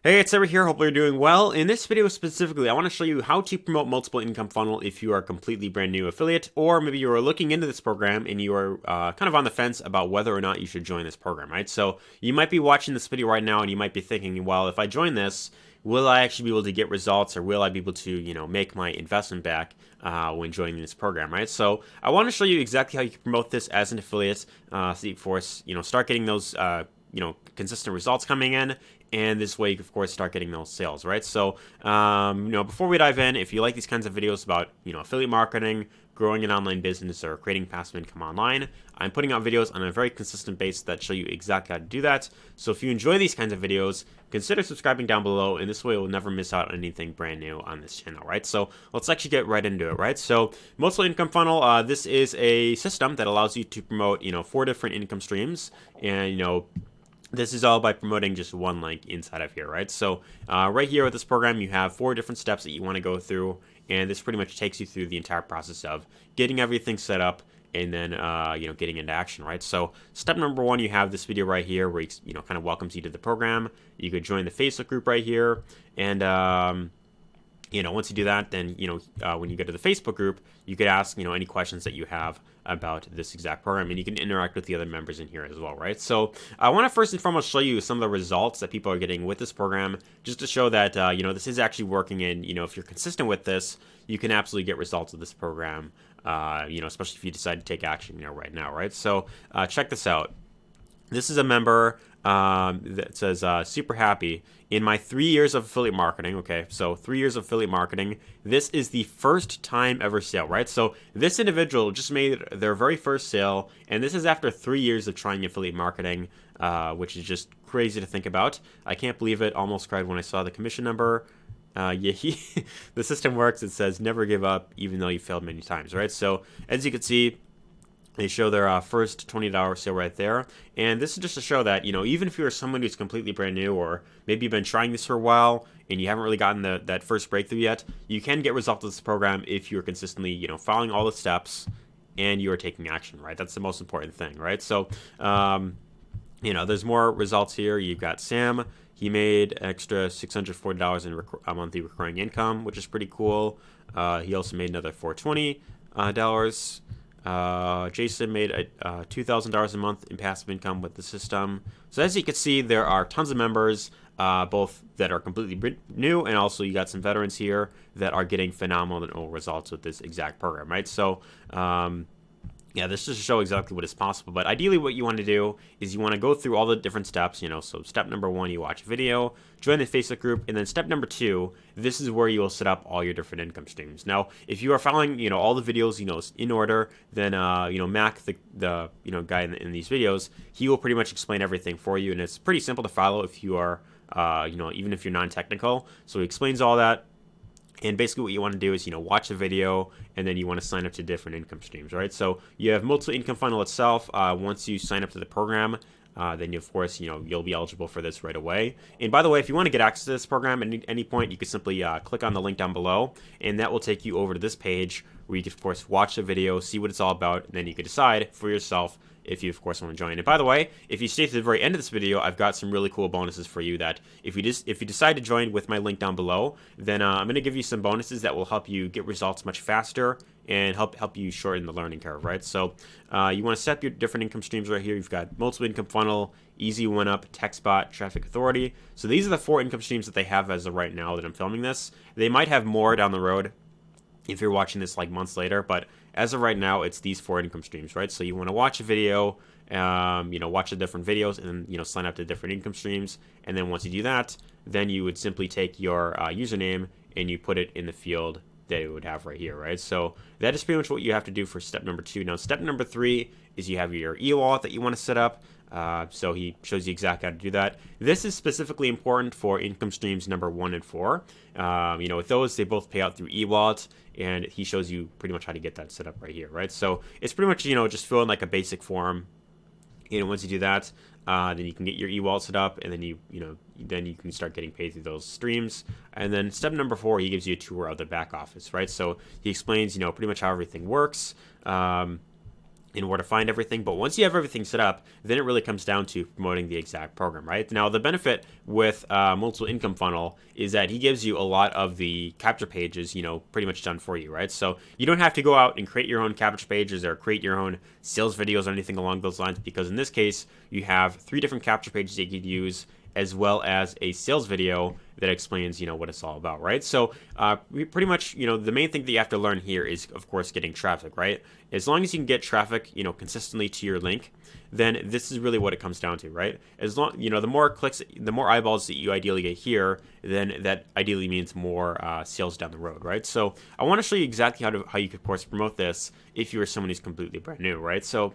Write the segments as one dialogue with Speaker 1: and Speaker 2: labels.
Speaker 1: Hey, it's Arie here. Hopefully you're doing well. In this video specifically, I want to show you how to promote multiple income funnel if you are a completely brand new affiliate, or maybe you are looking into this program and you are kind of on the fence about whether or not you should join this program, right? So you might be watching this video right now and you might be thinking, well, if I join this, will I actually be able to get results, or will I be able to, make my investment back when joining this program, right? So I want to show you exactly how you can promote this as an affiliate, so you, of course, start getting those, consistent results coming in, and this way you can, of course, start getting those sales, right? So before we dive in, if you like these kinds of videos about affiliate marketing, growing an online business, or creating passive income online, I'm putting out videos on a very consistent basis that show you exactly how to do that. So if you enjoy these kinds of videos, consider subscribing down below, and this way you'll never miss out on anything brand new on this channel, right? So let's actually get right into it, right? So multiple income funnel, this is a system that allows you to promote 4 different income streams, and this is all by promoting just one link inside of here, right? So right here with this program, you have 4 different steps that you want to go through, and this pretty much takes you through the entire process of getting everything set up and then getting into action, right? So step number 1, you have this video right here where kind of welcomes you to the program. You could join the Facebook group right here, and once you do that, then, when you go to the Facebook group, you could ask, any questions that you have about this exact program, and you can interact with the other members in here as well, right? So I want to first and foremost show you some of the results that people are getting with this program, just to show that, this is actually working, and, if you're consistent with this, you can absolutely get results with this program, especially if you decide to take action, right now, right? So check this out. This is a member that says, super happy. In my 3 years of affiliate marketing, okay, so 3 years of affiliate marketing, this is the first time ever sale, right? So this individual just made their very first sale, and this is after 3 years of trying affiliate marketing, which is just crazy to think about. I can't believe it. Almost cried when I saw the commission number. The system works. It says never give up, even though you failed many times, right? So as you can see, they show their first $20 sale right there. And this is just to show that, even if you're someone who's completely brand new, or maybe you've been trying this for a while and you haven't really gotten that first breakthrough yet, you can get results with this program if you're consistently, following all the steps and you are taking action, right? That's the most important thing, right? So, there's more results here. You've got Sam. He made extra $640 in monthly recurring income, which is pretty cool. He also made another $420. Jason made $2,000 a month in passive income with the system. So as you can see, there are tons of members, both that are completely new, and also you got some veterans here that are getting phenomenal results with this exact program, right? So this just to show exactly what is possible. But ideally what you want to do is you want to go through all the different steps, so step number 1, you watch a video, join the Facebook group, and then step number 2, this is where you will set up all your different income streams. Now, if you are following, all the videos, in order, then, Mac, the guy in these videos, he will pretty much explain everything for you, and it's pretty simple to follow if you are, even if you're non-technical. So he explains all that. And basically what you want to do is, watch a video, and then you want to sign up to different income streams, right? So you have multiple income funnel itself. Once you sign up to the program, then of course, you'll be eligible for this right away. And by the way, if you want to get access to this program at any point, you can simply click on the link down below, and that will take you over to this page where you can, of course, watch the video, see what it's all about, and then you can decide for yourself if you, of course, want to join. And by the way, if you stay to the very end of this video, I've got some really cool bonuses for you that if you decide to join with my link down below, then I'm going to give you some bonuses that will help you get results much faster and help you shorten the learning curve, right? So you want to set up your different income streams right here. You've got multiple income funnel, easy one up, text bot, traffic authority. So these are the 4 income streams that they have as of right now that I'm filming this. They might have more down the road if you're watching this like months later, but as of right now, it's these 4 income streams, right? So you want to watch a video, watch the different videos, and then, sign up to different income streams. And then once you do that, then you would simply take your username and you put it in the field that it would have right here, right? So that is pretty much what you have to do for step number 2. Now, step number 3 is you have your e-wallet that you want to set up. So he shows you exactly how to do that. This is specifically important for income streams number 1 and 4. With those, they both pay out through e-wallet, and he shows you pretty much how to get that set up right here, right? So it's pretty much, just fill in like a basic form. Once you do that, then you can get your e-wallet set up, and then then you can start getting paid through those streams. And then step number 4, he gives you a tour of the back office, right? So he explains, pretty much how everything works. and where to find everything. But once you have everything set up, then it really comes down to promoting the exact program, right? Now, the benefit with multiple income funnel is that he gives you a lot of the capture pages, pretty much done for you, right? So you don't have to go out and create your own capture pages or create your own sales videos or anything along those lines, because in this case, you have 3 different capture pages that you could use, as well as a sales video that explains, what it's all about, right? So we pretty much, the main thing that you have to learn here is, of course, getting traffic, right? As long as you can get traffic, consistently to your link, then this is really what it comes down to, right? As long, the more clicks, the more eyeballs that you ideally get here, then that ideally means more sales down the road, right? So I want to show you exactly how you could, of course, promote this if you are someone who's completely brand new, right? So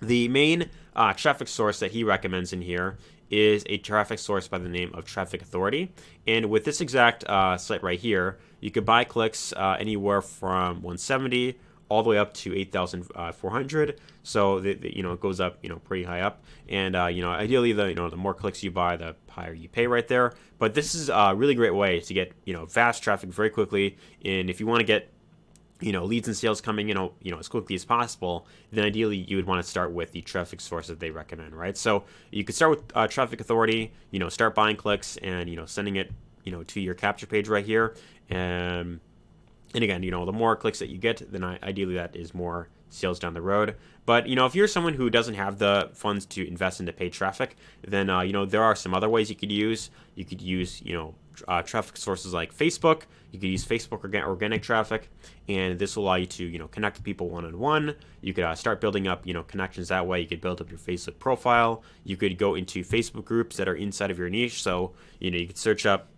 Speaker 1: the main traffic source that he recommends in here is a traffic source by the name of Traffic Authority. And with this exact site right here, you could buy clicks anywhere from 170 all the way up to 8,400. So it goes up pretty high up. And ideally the more clicks you buy, the higher you pay right there. But this is a really great way to get fast traffic very quickly. And if you want to get leads and sales coming in, as quickly as possible, then ideally you would want to start with the traffic source that they recommend, right? So you could start with Traffic Authority, start buying clicks and, sending it, to your capture page right here. And again, the more clicks that you get, then ideally that is more sales down the road. But, if you're someone who doesn't have the funds to invest into paid traffic, then, there are some other ways you could use. You could use, traffic sources like Facebook. You could use Facebook organic traffic, and this will allow you to, connect with people one-on-one. You could start building up, connections that way. You could build up your Facebook profile. You could go into Facebook groups that are inside of your niche. So, you could search up,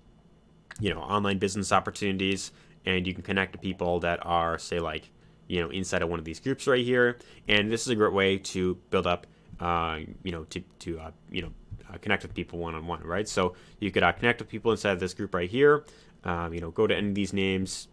Speaker 1: online business opportunities, and you can connect to people that are, say, like, inside of one of these groups right here. And this is a great way to build up, connect with people one-on-one, right? So you could connect with people inside of this group right here. Go to any of these names.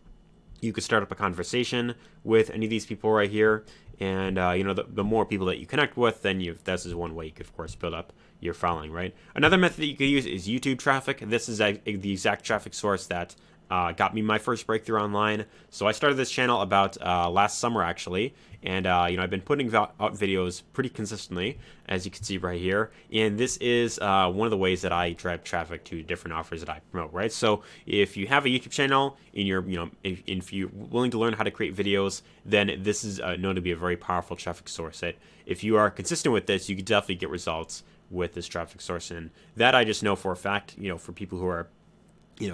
Speaker 1: You could start up a conversation with any of these people right here. And, the more people that you connect with, then this is one way you could, of course, build up your following, right? Another method that you could use is YouTube traffic. This is the exact traffic source that got me my first breakthrough online. So I started this channel about last summer, actually. And, I've been putting out videos pretty consistently, as you can see right here. And this is one of the ways that I drive traffic to different offers that I promote, right? So if you have a YouTube channel and you're, if you're willing to learn how to create videos, then this is known to be a very powerful traffic source. That if you are consistent with this, you can definitely get results with this traffic source. And that I just know for a fact, for people who are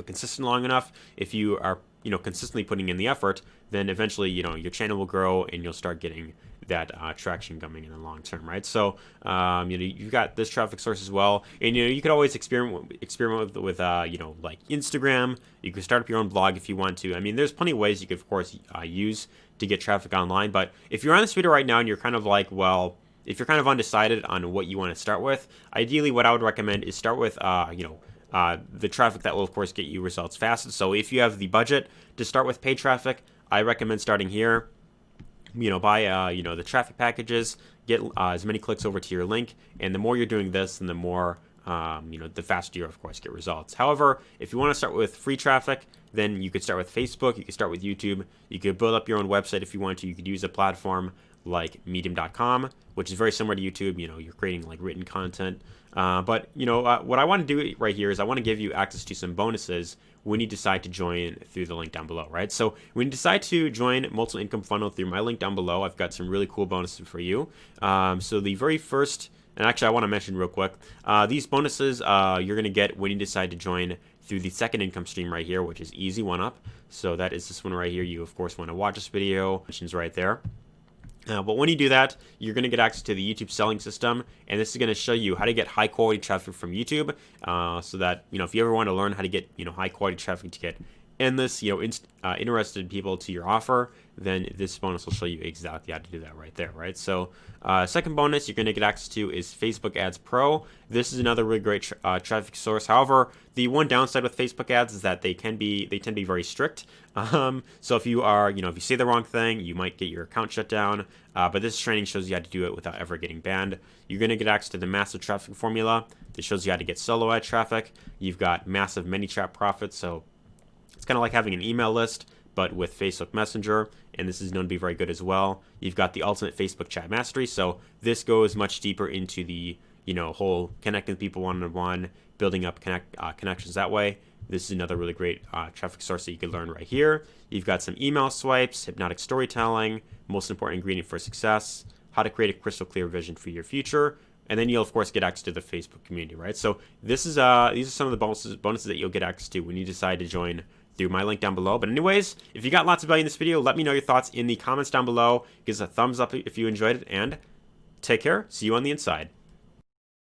Speaker 1: consistent long enough, if you are, consistently putting in the effort, then eventually, your channel will grow and you'll start getting that traction coming in the long term, right? So, you've got this traffic source as well. And, you could always experiment with like Instagram. You could start up your own blog if you want to. I mean, there's plenty of ways you could, of course, use to get traffic online. But if you're on this video right now and you're kind of like, well, if you're kind of undecided on what you want to start with, ideally what I would recommend is start with, the traffic that will, of course, get you results fast. So if you have the budget to start with paid traffic, I recommend starting here. Buy, the traffic packages, get as many clicks over to your link. And the more you're doing this, then the more, the faster you, of course, get results. However, if you want to start with free traffic, then you could start with Facebook. You could start with YouTube. You could build up your own website if you want to. You could use a platform like medium.com, which is very similar to YouTube. You're creating like written content. But what I want to do right here is I want to give you access to some bonuses when you decide to join through the link down below, right? So when you decide to join Multiple Income Funnel through my link down below, I've got some really cool bonuses for you. So the very first, and actually I want to mention real quick, these bonuses you're going to get when you decide to join through the second income stream right here, which is Easy One Up. So that is this one right here. You, of course, want to watch this video. Mentions right there. But when you do that, you're going to get access to the YouTube selling system, and this is going to show you how to get high quality traffic from YouTube, so that if you ever want to learn how to get high quality traffic to get endless interested people to your offer, then this bonus will show you exactly how to do that right there, right? So second bonus you're going to get access to is Facebook Ads Pro. This is another really great traffic source. However, the one downside with Facebook ads is that they tend to be very strict. So if you are, if you say the wrong thing, you might get your account shut down. But this training shows you how to do it without ever getting banned. You're going to get access to the massive traffic formula. This shows you how to get solo ad traffic. You've got massive ManyChat profits. So it's kind of like having an email list, but with Facebook Messenger, and this is known to be very good as well. You've got the Ultimate Facebook Chat Mastery, so this goes much deeper into the whole connecting with people one-on-one, building up connections that way. This is another really great traffic source that you can learn right here. You've got some email swipes, hypnotic storytelling, most important ingredient for success, how to create a crystal clear vision for your future, and then you'll of course get access to the Facebook community, right? So these are some of the bonuses that you'll get access to when you decide to join through my link down below. But anyways, if you got lots of value in this video, let me know your thoughts in the comments down below. Give us a thumbs up if you enjoyed it, and take care. See you on the inside.